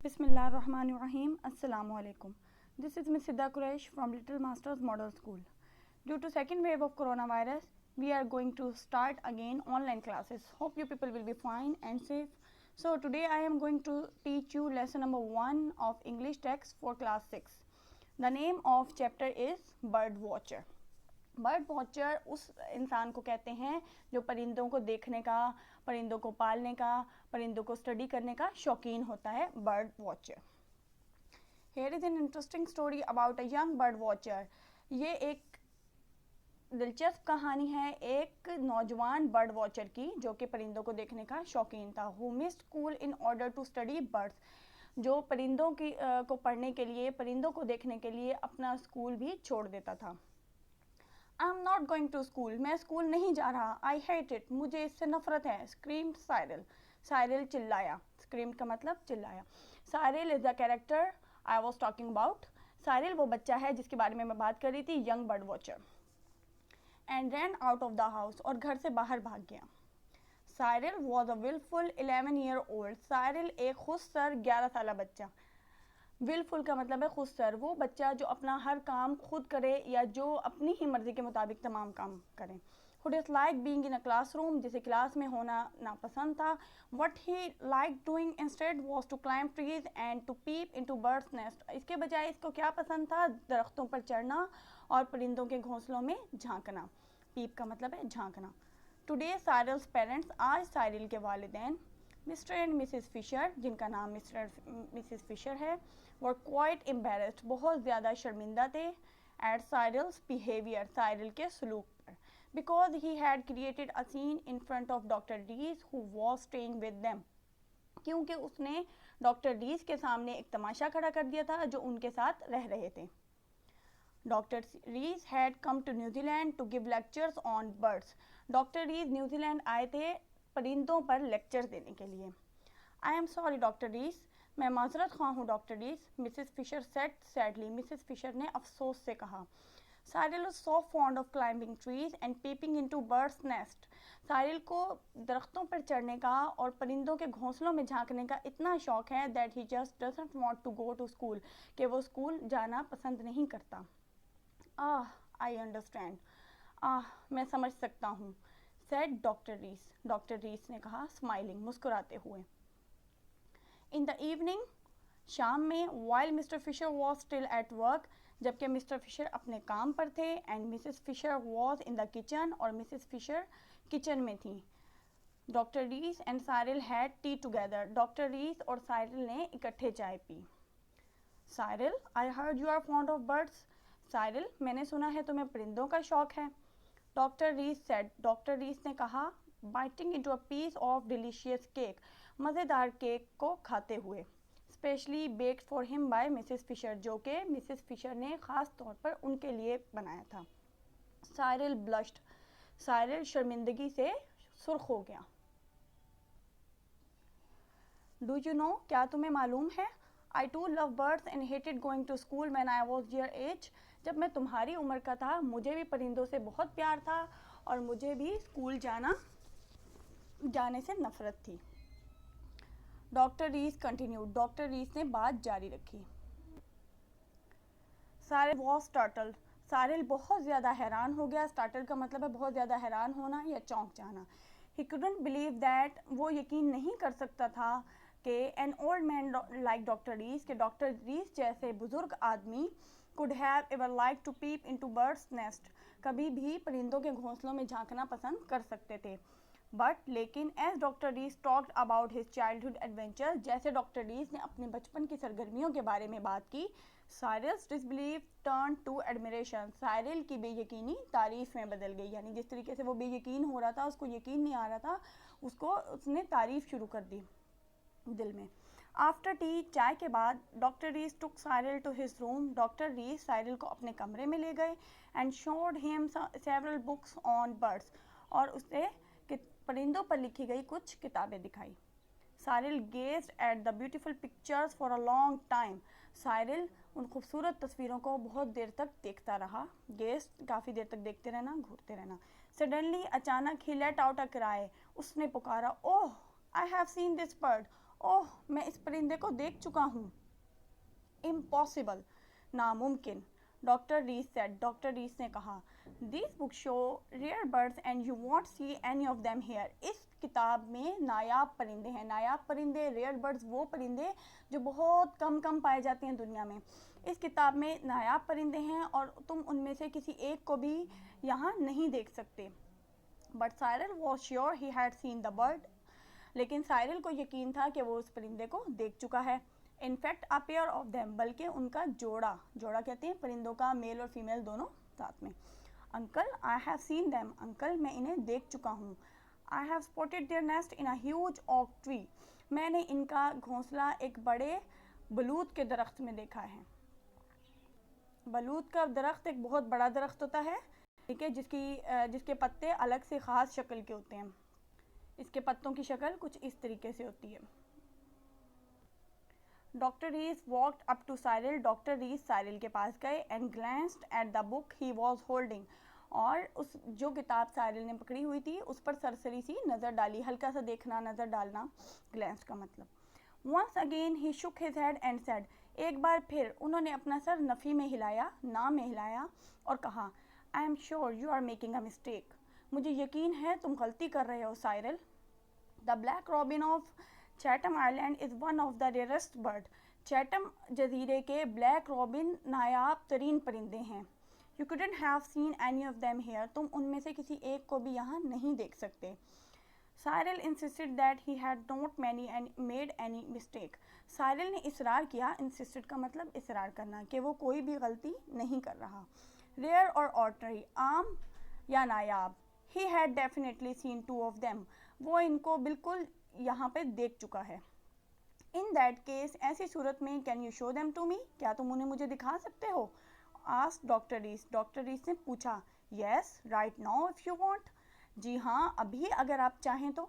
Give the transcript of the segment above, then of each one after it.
Bismillahirrahmanirrahim. Assalamu alaikum. This is Ms. Sidda Quraish from Little Masters Model School. Due to second wave of coronavirus, we are going to start again online classes. Hope you people will be fine and safe. So today I am going to teach you lesson number 1 of English text for class 6. The name of chapter is Bird Watcher. Bird watcher उस इंसान को कहते हैं जो परिंदों को देखने का, परिंदों को पालने का, परिंदों को स्टडी करने का शौकीन होता है, bird watcher. Here is an interesting story about a young bird watcher. ये एक दिलचस्प कहानी है एक नौजवान बर्ड वॉचर की जो कि परिंदों को देखने का शौकीन था. Who missed school in order to study birds. जो परिंदों की को पढ़ने के लिए, परिंदों को देखने के लिए अपना स्कूल भी छोड़ देता था. I am not going to school. मैं स्कूल नहीं जा रहा. I hate it. मुझे इससे नफरत है. Screamed Cyril. साइरल चिल्लाया. स्क्रीम्ड का मतलब चिल्लाया. Cyril is the character I was talking about. Cyril वो बच्चा है जिसके बारे में मैं बात कर रही थी, young bird watcher. And ran out of the house. और घर से बाहर भाग गया. Cyril was a wilful 11 year old. Cyril एक खुश सर 11 साल बच्चा. विलफुल का मतलब है खुद सर. वो बच्चा जो अपना हर काम खुद करे या जो अपनी ही मर्जी के मुताबिक तमाम काम करे. Who disliked being in a classroom. जिसे क्लास में होना नापसंद था. What he liked doing instead was to climb trees and to peep into birds' nest. इसके बजाय इसको क्या पसंद था? दरख्तों पर चढ़ना और परिंदों के घोंसलों में झांकना. पीप का मतलब है झांकना. Today Cyril's parents, आज साइरिल के वालिदैन, मिस्टर एंड मिसेस फिशर, जिनका नाम मिस्टर मिसेस फिशर है, वर क्वाइट एम्बेरस्ड, बहुत ज़्यादा शर्मिंदा थे, एट साइरल्स बिहेवियर, साइरल के सलूक पर, because he had created a scene in front of doctor Rees who was staying with them. क्योंकि उसने डॉक्टर रीज के सामने एक तमाशा खड़ा कर दिया था जो उनके साथ रह रहे थे. Doctor Rees had come to New Zealand to give lectures on birds. Doctor Rees New Zealand आए थे परिंदों पर लेक्चर देने के लिए. I am sorry doctor Rees. मैं माजरत ख्वाह हूँ doctor Rees. Mrs Fisher said sadly. Mrs Fisher ने अफसोस से कहा. Cyril was so fond of climbing trees and peeping into birds' nest. Cyril को दरख्तों पर चढ़ने का और परिंदों के घोंसलों में झांकने का इतना शौक है that he just doesn't want to go to school, कि वो स्कूल जाना पसंद नहीं करता. I understand. मैं समझ सकता हूँ, said doctor Rees. Doctor Rees ने कहा स्माइलिंग, मुस्कुराते हुए. इन द इवनिंग, शाम में, while Mr Fisher was still at work, जबकि मिस्टर फिशर अपने काम पर थे, and Mrs Fisher was in the kitchen, और मिसेस फिशर किचन में थी. Doctor Rees and Cyril had tea together. Doctor Rees और साइरल ने इकट्ठे चाय पी. Cyril, I heard you are fond of birds. Cyril, मैंने सुना है तुम्हें परिंदों का शौक है. Doctor Rees said. Doctor Rees ने कहा, biting into a piece of delicious cake, मज़ेदार केक को खाते हुए, specially baked for him by Mrs Fisher, जो कि मिसेस फिशर ने ख़ास तौर पर उनके लिए बनाया था. Cyril blushed. साइरल शर्मिंदगी से सुर्ख हो गया. डू यू नो, क्या तुम्हें मालूम है, I too love birds and hated going to school when I was your age. जब मैं तुम्हारी उम्र का था मुझे भी परिंदों से बहुत प्यार था और मुझे भी स्कूल जाने से नफरत थी. डॉक्टर रीस कंटिन्यूड. डॉक्टर रीस ने बात जारी रखी. सारिल वॉज स्टार्टल्ड. सारिल बहुत ज़्यादा हैरान हो गया. स्टार्टल का मतलब है बहुत ज़्यादा हैरान होना या चौंक जाना. ही कुडंट बिलीव दैट, वो यकीन नहीं कर सकता था कि an old man like doctor Rees, के डॉक्टर रीस जैसे बुजुर्ग आदमी could have ever liked to peep into birds' nest, कभी भी परिंदों के घोंसलों में झांकना पसंद कर सकते थे. बट लेकिन as doctor Rees talked about his childhood adventure, जैसे डॉक्टर रीस ने अपने बचपन की सरगर्मियों के बारे में बात की, Cyril's disbelief turn to admiration. Cyril की बेयकीनी तारीफ में बदल गई. यानी जिस तरीके से वो बेयकीन हो रहा था, उसको यकीन नहीं आ रहा था, उसने तारीफ शुरू कर दी दिल में. आफ्टर टी, चाय के बाद, doctor Rees took Cyril to his room. Doctor Rees Cyril को अपने कमरे में ले गए and showed him several books on birds, और उसे परिंदों पर लिखी गई कुछ किताबें दिखाई. Cyril gazed at the beautiful pictures for a long time. Cyril उन खूबसूरत तस्वीरों को बहुत देर तक देखता रहा. गेज्ड काफ़ी देर तक देखते रहना, घूरते रहना. सडनली, अचानक, he let out a cry. उसने पुकारा, oh I have seen this bird. Oh, मैं इस परिंदे को देख चुका हूँ। इम्पॉसिबल, नामुमकिन, doctor Rees said, doctor Rees ने कहा। This book show rare birds and you won't see any of them here. इस किताब में नायाब परिंदे हैं। नायाब परिंदे, रेयर बर्ड्स, वो परिंदे जो बहुत कम पाए जाते हैं दुनिया में। इस किताब में नायाब परिंदे हैं और तुम उनमें से किसी एक को भी यहाँ नहीं देख सकते। But Cyril was sure he had seen the bird. लेकिन साइरल को यकीन था कि वो उस परिंदे को देख चुका है। In fact a pair of them, बल्कि उनका जोड़ा, जोड़ा कहते हैं परिंदों का, मेल और फीमेल दोनों साथ में। Uncle, I have seen them, uncle मैं इन्हें देख चुका हूँ। I have spotted there nest in a huge oak tree, मैंने इनका घोंसला एक बड़े बलूत के दरख्त में देखा है। बलूत का दरख्त एक बहुत बड़ा दरख्त होता है, ठीक है, जिसके पत्ते अलग से ख़ास शक्ल के होते हैं। इसके पत्तों की शक्ल कुछ इस तरीके से होती है। Doctor Rees walked up to Cyril, doctor Rees Cyril के पास गए and glanced at the book he was holding, और उस जो किताब साइरल ने पकड़ी हुई थी उस पर सरसरी सी नज़र डाली। हल्का सा देखना, नज़र डालना, ग्लैंस्ड का मतलब। Once again he shook his head and said, एक बार फिर उन्होंने अपना सर नफ़ी में हिलाया, ना में हिलाया, और कहा, I am sure you are making a mistake, मुझे यकीन है तुम गलती कर रहे हो Cyril. The black robin of Chatham Island is one of the rarest bird. Chatham जजीरे के ब्लैक रॉबिन नायाब तरीन परिंदे हैं। You couldn't have seen any of them here, तुम उनमें से किसी एक को भी यहाँ नहीं देख सकते। Cyril insisted that he had not made any mistake, Cyril ने इसरार किया, insisted का मतलब इसरार करना, कि वो कोई भी गलती नहीं कर रहा। रेयर और ऑर्डनरी, आम या नायाब, he had definitely seen two of them, वो इनको बिल्कुल यहाँ पे देख चुका है। इन दैट केस, ऐसी सूरत में, can you show them to me, क्या तुम उन्हें मुझे दिखा सकते हो? Asked doctor Rees, doctor Rees ने पूछा। Yes, right now if you want, जी हाँ, अभी अगर आप चाहें तो।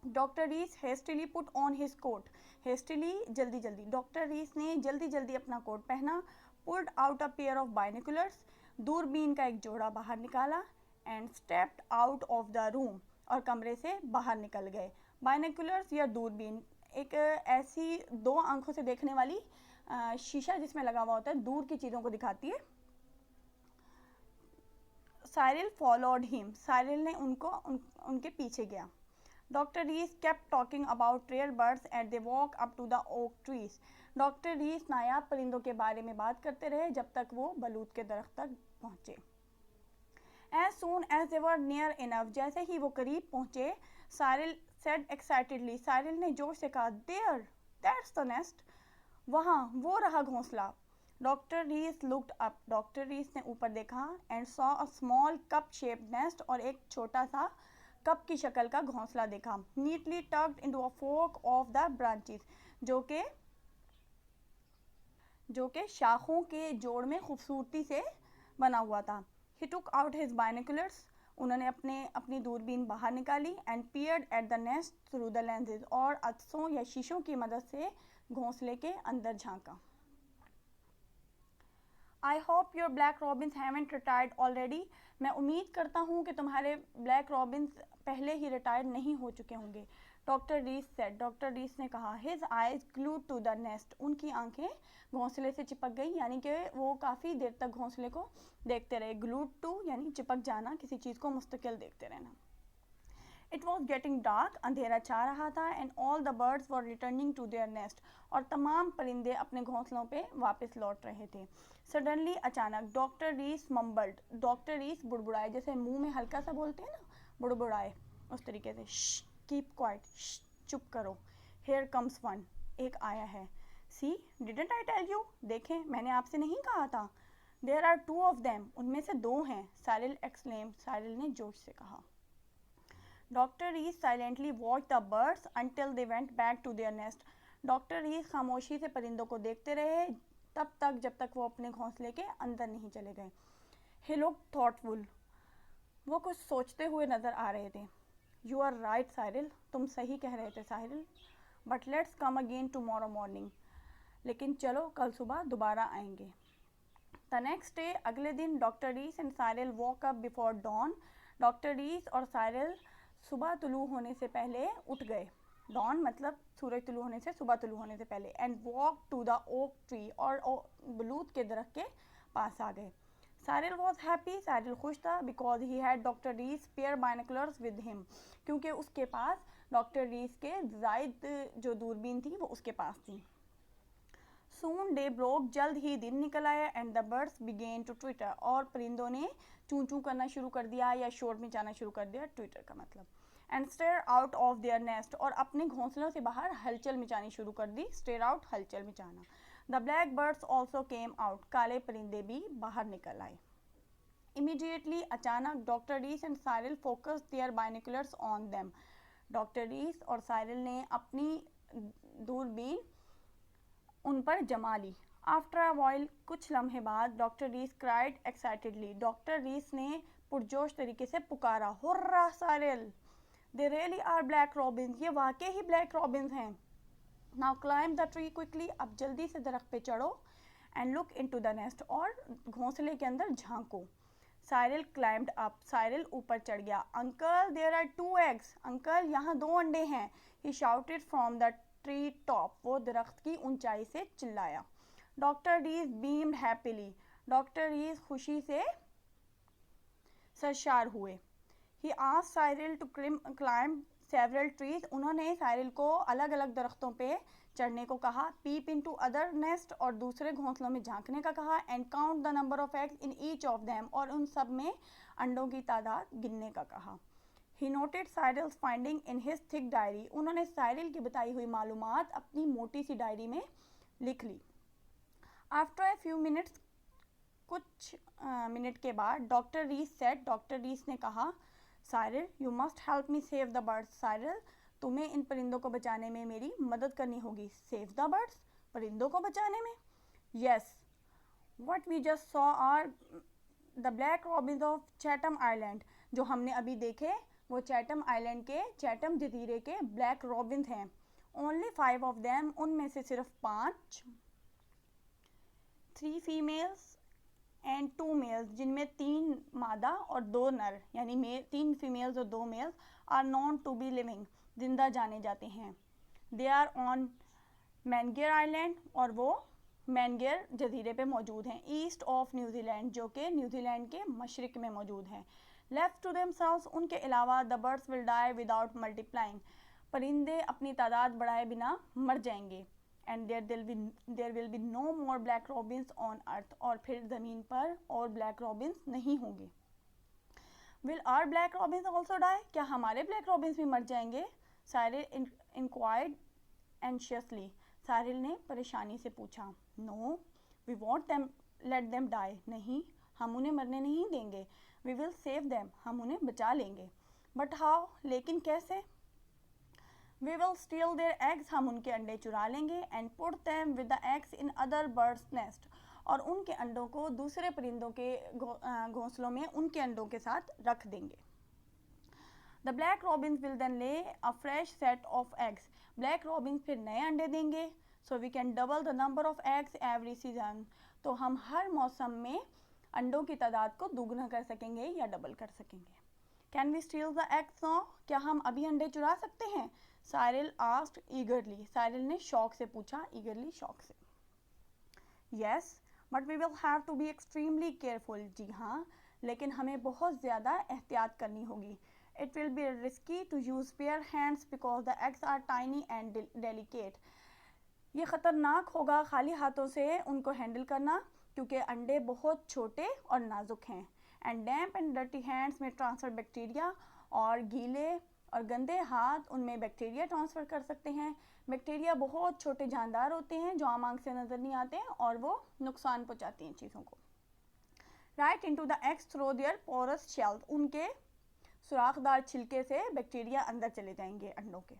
Doctor Rees hastily put on his coat, hastily जल्दी जल्दी, डॉक्टर रीस ने जल्दी जल्दी अपना कोट पहना। Pulled out a pair of binoculars, दूरबीन का एक जोड़ा बाहर निकाला। And stepped out of the room, और कमरे से बाहर निकल गए। बाइनोकुलर्स या दूरबीन एक ऐसी दो आंखों से देखने वाली शीशा जिसमें लगा हुआ होता है, दूर की चीज़ों को दिखाती है। साइरल फॉलोड हिम, साइरल ने उनके पीछे गया। Doctor Rees kept talking about rare birds and they walk up to the oak trees, doctor Rees नायाब परिंदों के बारे में बात करते रहे जब तक वो बलूत के दरख्त तक पहुँचे। As soon as they were near enough, जैसे ही वो करीब पहुँचे, साइरल said excitedly, साइरल ने जोर से कहा, there, that's the nest, वहाँ, वो रहा घोंसला। डॉक्टर रीस लुक्ड अप, डॉक्टर रीस ने ऊपर देखा and saw a small cup shaped nest, और एक छोटा सा कप की शक्ल का घोंसला देखा। Neatly tucked into a fork of the branches, जो के शाखों के जोड़ में खूबसूरती से बना हुआ था। He took out his binoculars, उन्होंने अपनी दूरबीन बाहर निकाली। And peered at the nest through the lenses, और अक्सों या शीशों की मदद से घोंसले के अंदर झांका। I hope your black robins haven't retired already, मैं उम्मीद करता हूँ कि तुम्हारे ब्लैक रॉबिन्स पहले ही रिटायर नहीं हो चुके होंगे। Doctor Rees said, doctor Rees ने कहा। His eyes glued to the nest, उनकी आंखें घोंसले से चिपक गई, यानी कि वो काफ़ी देर तक घोंसले को देखते रहे। ग्लूड टू यानी चिपक जाना, किसी चीज़ को मुस्तकिल देखते रहना। इट वॉज गेटिंग डार्क, अंधेरा छा रहा था। And all the birds were returning to their nest, और तमाम परिंदे अपने घोंसलों पे वापस लौट रहे थे। सडनली, अचानक, डॉक्टर रीस मम्बल्ड, डॉक्टर रीस बुड़बुड़ाए, जैसे मुंह में हल्का सा बोलते हैं ना, बुड़बुड़ाए, उस तरीके से। कीप क्वाइट, चुप करो। हेयर कम्स वन, एक आया है। See, didn't I tell you, देखें, मैंने आपसे नहीं कहा था। There are two of them, उनमें से दो हैं। साइरल एक्सक्लेम्ड, साइरल ने जोश से कहा। Doctor Rees silently watch the birds until they went back to their nest, doctor Rees खामोशी से परिंदों को देखते रहे तब तक जब तक वो अपने घोंसले के अंदर नहीं चले गए। ही लुक्ड थॉटफुल, वो कुछ सोचते हुए नज़र आ रहे थे। यू आर राइट साइरल, तुम सही कह रहे थे Cyril. But let's come again tomorrow morning, लेकिन चलो कल सुबह दोबारा आएंगे। द नेक्स्ट डे, अगले दिन, doctor Rees and Cyril woke up before dawn, doctor Rees और साइरल सुबह तुलू होने से पहले उठ गए। डॉन मतलब सूरज तुलू होने से, सुबह तुलू होने से पहले, and walk to the oak tree, और बलूत के दरख्त के पास आ गए। सारिल वॉज हैप्पी, सारिल खुश था, because he had doctor Rees spare binoculars with him, क्योंकि उसके पास डॉक्टर रीस के जायद जो दूरबीन थी वो उसके पास थी। सून डे ब्रोक, जल्द ही दिन निकल आया, and the birds began to twitter, और परिंदों ने चूं चूं करना शुरू कर दिया या शोर मचाना शुरू कर दिया, ट्विटर का मतलब, and stare out of their nest, और अपने घोंसलों से बाहर हलचल मचानी शुरू कर दी, स्टेयर आउट हलचल मचाना। The black birds also came out, काले परिंदे भी बाहर निकल आए। इमीडिएटली, अचानक, doctor Rees and Cyril focus their binoculars on them, doctor Rees और साइरल ने अपनी दूरबीन उन पर जमा ली। आफ्टर अ वाइल, कुछ लम्हे बाद, doctor Rees cried excitedly, doctor Rees ने पुरजोश तरीके से पुकारा, hurrah Cyril, they really are black robins, ये वाकई ही ब्लैक रॉबिन्स हैं। Now climb the tree quickly, अब जल्दी से दरख्त पे चढ़ो, and look into the nest, और घोंसले के अंदर झांको। साइरल क्लाइम्ड अप, साइरल ऊपर चढ़ गया। Uncle there are 2 eggs, uncle यहाँ 2 अंडे हैं। He shouted from the tree top, वो दरख्त की ऊंचाई से चिल्लाया। Doctor Rees beamed happily, doctor Rees खुशी से सरशार हुए। He asked Cyril to climb several trees, उन्होंने साइरल को अलग अलग दरख्तों पे चढ़ने को कहा, पीप इनटू अदर नेस्ट, और दूसरे घोंसलों में झांकने का कहा, and count the number of eggs in each of them, और उन सब में अंडों की तादाद गिनने का कहा। He noted Cyril's finding in his thick diary, उन्होंने साइरल की बताई हुई मालूमात अपनी मोटी सी डायरी में लिख ली। आफ्टर ए फ्यू मिनट्स, कुछ मिनट के बाद, doctor Rees said, doctor Rees ने कहा, Cyril you must help me save the birds, Cyril तुम्हें इन परिंदों को बचाने में मेरी मदद करनी होगी। सेव द बर्ड्स, परिंदों को बचाने में? Yes, what we just saw are the black robins of Chatham island, जो हमने अभी देखे वो चैटम आइलैंड के, चैटम जजीरे के ब्लैक रॉबिन्स हैं। ओनली 5 ऑफ देम, उनमें से सिर्फ 5, 3 फीमेल्स एंड 2 मेल्स, जिनमें 3 मादा और 2 नर, यानी 3 फीमेल्स और 2 males, are known to be living, जिंदा जाने जाते हैं। They are on Mangere island, और वो मैनगेर जजीरे पे मौजूद हैं, ईस्ट ऑफ न्यूजीलैंड, जो कि न्यूजीलैंड के मशरक में मौजूद हैं। लेफ्ट टू देमसेल्व्स, उनके अलावा, the birds will die without multiplying, परिंदे अपनी तादाद बढ़ाए बिना मर जाएंगे, and there will be no more black robins on earth, और फिर ज़मीन पर और ब्लैक रॉबिन्स नहीं होंगे। Will our black robins also die, क्या हमारे ब्लैक रॉबिन्स भी मर जाएंगे? साइरल इंक्वायर्ड एंशियसली, साइरल ने परेशानी से पूछा। No, we want them, let them die, नहीं, हम उन्हें मरने नहीं देंगे। वी विल सेव देम, हम उन्हें बचा लेंगे। बट हाउ, लेकिन कैसे? We will steal their eggs, हम उनके अंडे चुरा लेंगे, and put them with the eggs in other birds nest, और उनके अंडों को दूसरे परिंदों के घोंसलों में उनके अंडों के साथ रख देंगे। The black robins will then lay a fresh set of eggs, black robins फिर नए अंडे देंगे। So we can double the number of eggs every season, तो हम हर मौसम में अंडों की तादाद को दोगुना कर सकेंगे या डबल कर सकेंगे। Can we steal the eggs now, क्या हम अभी अंडे चुरा सकते हैं? साइरल आस्क्ड ईगरली, साइरल ने शौक से पूछा, ईगरली शौक से। Yes, but we will have to be extremely careful, जी हाँ, लेकिन हमें बहुत ज़्यादा एहतियात करनी होगी। It will be risky to use bare hands because the eggs are tiny and delicate, ये ख़तरनाक होगा खाली हाथों से उनको हैंडल करना, क्योंकि अंडे बहुत छोटे और नाजुक हैं। And damp and dirty hands में ट्रांसफ़र बैक्टीरिया, और गीले और गंदे हाथ उनमें बैक्टीरिया ट्रांसफ़र कर सकते हैं। बैक्टीरिया बहुत छोटे जानदार होते हैं जो आम आंख से नज़र नहीं आते हैं, और वो नुकसान पहुँचाते हैं चीज़ों को। Right into the eggs through their porous shells, उनके सुराखदार छिलके से बैक्टीरिया अंदर चले जाएंगे अंडों के।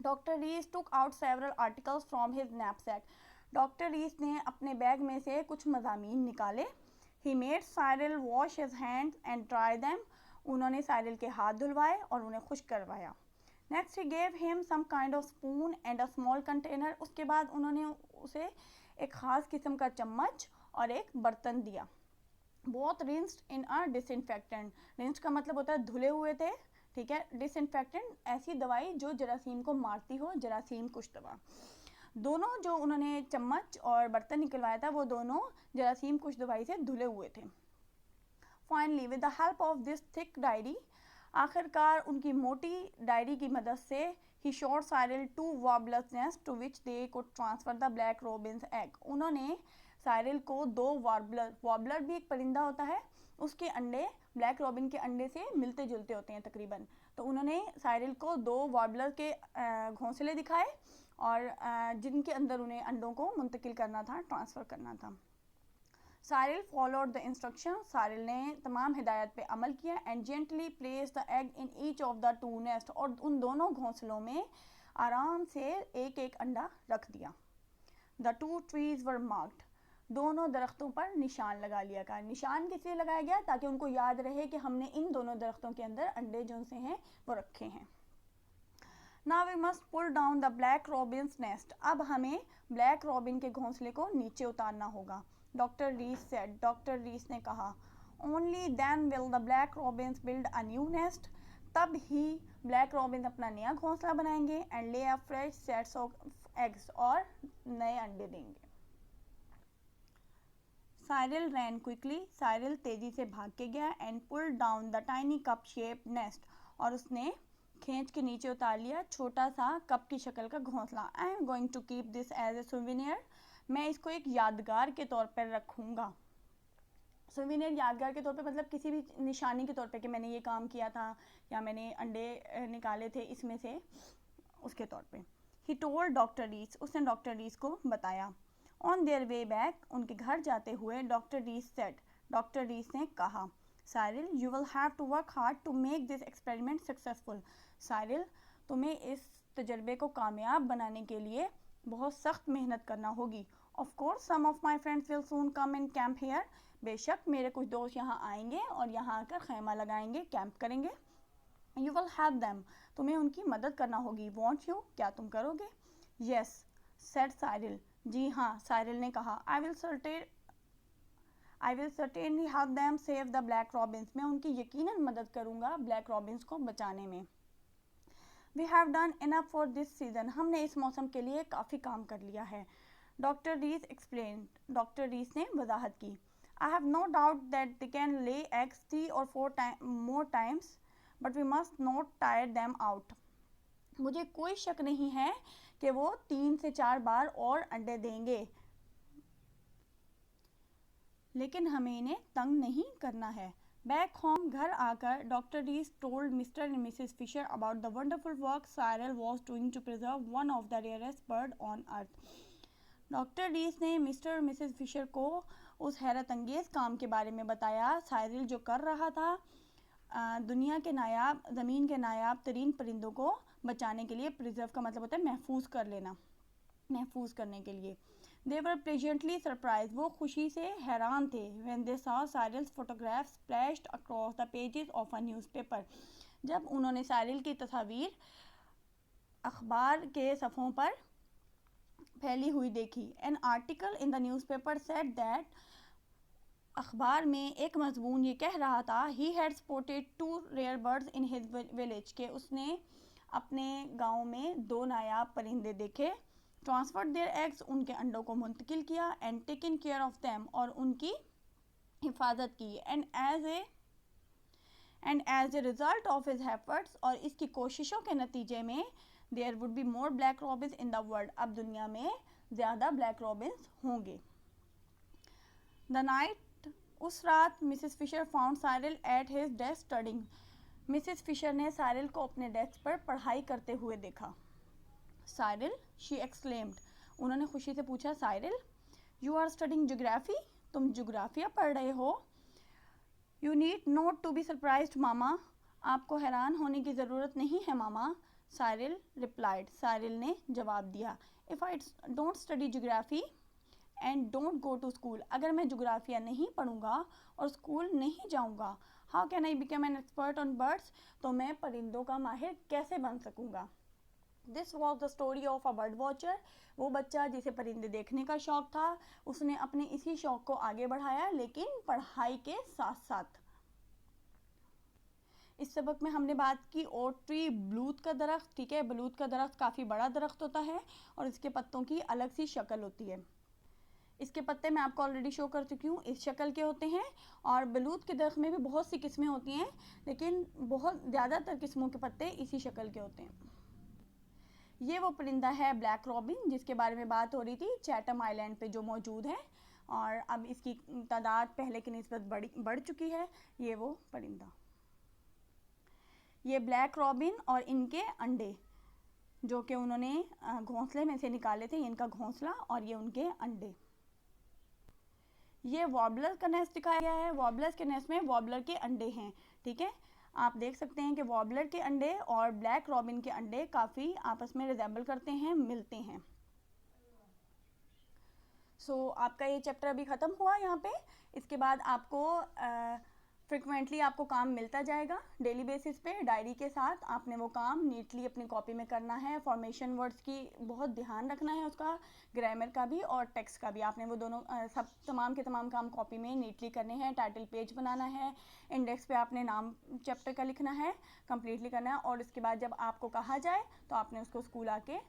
Doctor Rees took out several articles from his knapsack, doctor Rees ने अपने बैग में से कुछ मज़ामीन निकाले। He made Cyril wash his hands and dry them, उन्होंने साइरल के हाथ धुलवाए और उन्हें खुश्क करवाया। Next he gave him some kind of spoon and a small container, उसके बाद उन्होंने उसे एक ख़ास किस्म का चम्मच और एक बर्तन दिया। बोथ रिंस्ड इन अ डिसइंफेक्टेंट, रिंस्ड का मतलब होता है धुले हुए थे, ठीक है, डिसइंफेक्टेंट ऐसी दवाई जो जरासीम को मारती हो, जरासीम कुश दवा। दोनों जो उन्होंने चम्मच और बर्तन निकलवाया था वो दोनों जरासीम कुश दवाई से धुले हुए थे। Finally with the help of this thick diary, आखिरकार उनकी मोटी डायरी की मदद से he showed Cyril two warblers nest to which they could transfer the black robin's egg। उन्होंने साइरिल को दो वॉर्बलर भी एक परिंदा होता है, उसके अंडे ब्लैक रॉबिन के अंडे से मिलते जुलते होते हैं तकरीबन। तो उन्होंने साइरिल को दो वॉर्बलर के घोंसले दिखाए और जिनके अंदर उन्हें अंडों को मुंतकिल करना था, ट्रांसफ़र करना था। Cyril followed the instruction, Cyril ने तमाम हिदायत पे अमल किया and gently place the egg in each of the two nest, और उन दोनों घोंसलों में आराम से एक एक अंडा रख दिया। The two trees were marked, दोनों दरख्तों पर निशान लगा लिया गया। निशान किस लिए लगाया गया? ताकि उनको याद रहे कि हमने इन दोनों दरख्तों के अंदर अंडे जो से हैं वो रखे हैं। Now we must pull down the black robin's nest, अब हमें ब्लैक रॉबिन के घोंसले को नीचे उतारना होगा। Doctor Rees said, doctor Rees ने कहा, only then will the black robins build a new nest, तब ही ब्लैक रॉबिन अपना नया घोंसला बनाएंगे एंड ले a fresh sets of eggs, और नए अंडे देंगे। साइरिल रैन क्विकली, साइरिल तेजी से भाग के गया and pull down the tiny cup shape nest, और उसने खींच के नीचे उतार लिया छोटा सा कप की शक्ल का घोंसला। I am going to keep this as a souvenir, मैं इसको एक यादगार के तौर पर रखूँगा। सुवेनियर यादगार के तौर पे मतलब किसी भी निशानी के तौर पे कि मैंने ये काम किया था या मैंने अंडे निकाले थे इसमें से, उसके तौर पे। ही टोल्ड डॉक्टर रीस, उसने डॉक्टर रीस को बताया। ऑन देयर वे बैक, उनके घर जाते हुए doctor Rees said, doctor Rees ने कहा, Cyril you will have to work hard to make this experiment successful, Cyril तुम्हें इस तजर्बे को कामयाब बनाने के लिए बहुत सख्त मेहनत करना होगी। Of course some of my friends will soon come in camp here, बेशक मेरे कुछ दोस्त यहाँ आएंगे और यहाँ आकर खैमा लगाएंगे, कैंप करेंगे। यू विल हेल्प देम, तुम्हें उनकी मदद करना होगी। वॉन्ट यू, क्या तुम करोगे? येस सेड साइरिल, जी हाँ, साइरिल ने कहा। I will certainly help them save the black Robins, मैं उनकी यकीनन मदद करूँगा ब्लैक रॉबिन्स को बचाने में। We have done enough for this season, हमने इस मौसम के लिए काफ़ी काम कर लिया है। Doctor Rees explain, doctor Rees ने वजाहत की। I have no doubt that they can lay eggs 3 or 4 more times, but we must not tire them out, मुझे कोई शक नहीं है कि वो 3 से 4 बार और अंडे देंगे, लेकिन हमें इन्हें तंग नहीं करना है। बैक होम, घर आकर doctor Rees told Mr and Mrs Fisher about the wonderful work Cyril was doing to preserve one of the rarest bird on earth. Doctor Rees ने मिस्टर और मिसेस फिशर को उस हैरत अंगेज काम के बारे में बताया साइरिल जो कर रहा था दुनिया के नायाब, ज़मीन के नायाब तरीन परिंदों को बचाने के लिए। प्रिजर्व का मतलब होता है महफूज कर लेना, महफूज करने के लिए। They were pleasantly surprised, वो खुशी से हैरान थे। When they saw Cyril's photographs splashed across the pages of a newspaper, जब उन्होंने साइरिल की तस्वीर अखबार के सफ़ों पर फैली हुई देखी। An article in the newspaper said that, अखबार में एक मजमून ये कह रहा था, he had spotted 2 rare birds in his village, के उसने अपने गांव में 2 नायाब परिंदे देखे। ट्रांसफर्ड देयर एग्स, उनके अंडों को मुंतकिल किया। And taken care of them, और उनकी हिफाजत की। And as a result of his efforts, और इसकी कोशिशों के नतीजे में, there would be more black robins in the world, अब दुनिया में ज़्यादा ब्लैक रॉबिन्स होंगे। द नाइट, उस रात Mrs Fisher found Cyril at his desk studying, Mrs Fisher ने साइरिल को अपने डेस्क पर पढ़ाई करते हुए देखा। साइरिल, शी एक्सक्लेम्ड, उन्होंने खुशी से पूछा, Cyril you are studying geography, तुम ज्योग्राफिया पढ़ रहे हो? You need not to be surprised mama, आपको हैरान होने की ज़रूरत नहीं है मामा। साइरिल रिप्लाइड, साइरिल ने जवाब दिया, if I don't study geography and don't go to school, अगर मैं ज्योग्राफिया नहीं पढ़ूंगा और स्कूल नहीं जाऊंगा, how can I become an expert on birds, तो मैं परिंदों का माहिर कैसे बन सकूंगा। This was the story of a bird watcher, वो बच्चा जिसे परिंदे देखने का शौक था, उसने अपने इसी शौक को आगे बढ़ाया, लेकिन पढ़ाई के साथ साथ। इस सबक में हमने बात की ओट ट्री, बलूत का दरख्त। ठीक है, बलूत का दरख्त काफ़ी बड़ा दरख्त होता है और इसके पत्तों की अलग सी शक्ल होती है। इसके पत्ते मैं आपको ऑलरेडी शो कर चुकी हूँ, इस शक्ल के होते हैं। और बलूत के दरख्त में भी बहुत सी किस्में होती हैं, लेकिन बहुत ज़्यादातर किस्मों के पत्ते इसी शक्ल के होते हैं। ये वो परिंदा है ब्लैक रॉबिन, जिसके बारे में बात हो रही थी, चैटम आइलैंड पे जो मौजूद है, और अब इसकी तादाद पहले की निस्बत बढ़ चुकी है। ये वो परिंदा, ये ब्लैक रॉबिन और इनके अंडे जो कि उन्होंने घोंसले में से निकाले थे, ये इनका घोंसला और ये उनके अंडे। ये वॉर्बलर का नेस्ट दिखाया गया है। वॉर्बलर्स के नेस्ट में वॉर्बलर के अंडे हैं। ठीक है, आप देख सकते हैं कि वॉर्बलर के अंडे और ब्लैक रॉबिन के अंडे काफ़ी आपस में रिजेंबल करते हैं, मिलते हैं। सो आपका ये चैप्टर अभी ख़त्म हुआ यहाँ पे। इसके बाद आपको फ्रिक्वेंटली आपको काम मिलता जाएगा डेली बेसिस पे, डायरी के साथ। आपने वो काम नीटली अपनी कॉपी में करना है। फॉर्मेशन वर्ड्स की बहुत ध्यान रखना है, उसका ग्रामर का भी और टेक्स्ट का भी। आपने वो दोनों सब तमाम के तमाम काम कॉपी में नीटली करने हैं। टाइटल पेज बनाना है, इंडेक्स पे आपने नाम चैप्टर का लिखना है, कंप्लीटली करना है। और इसके बाद जब आपको कहा जाए तो आपने उसको स्कूल आके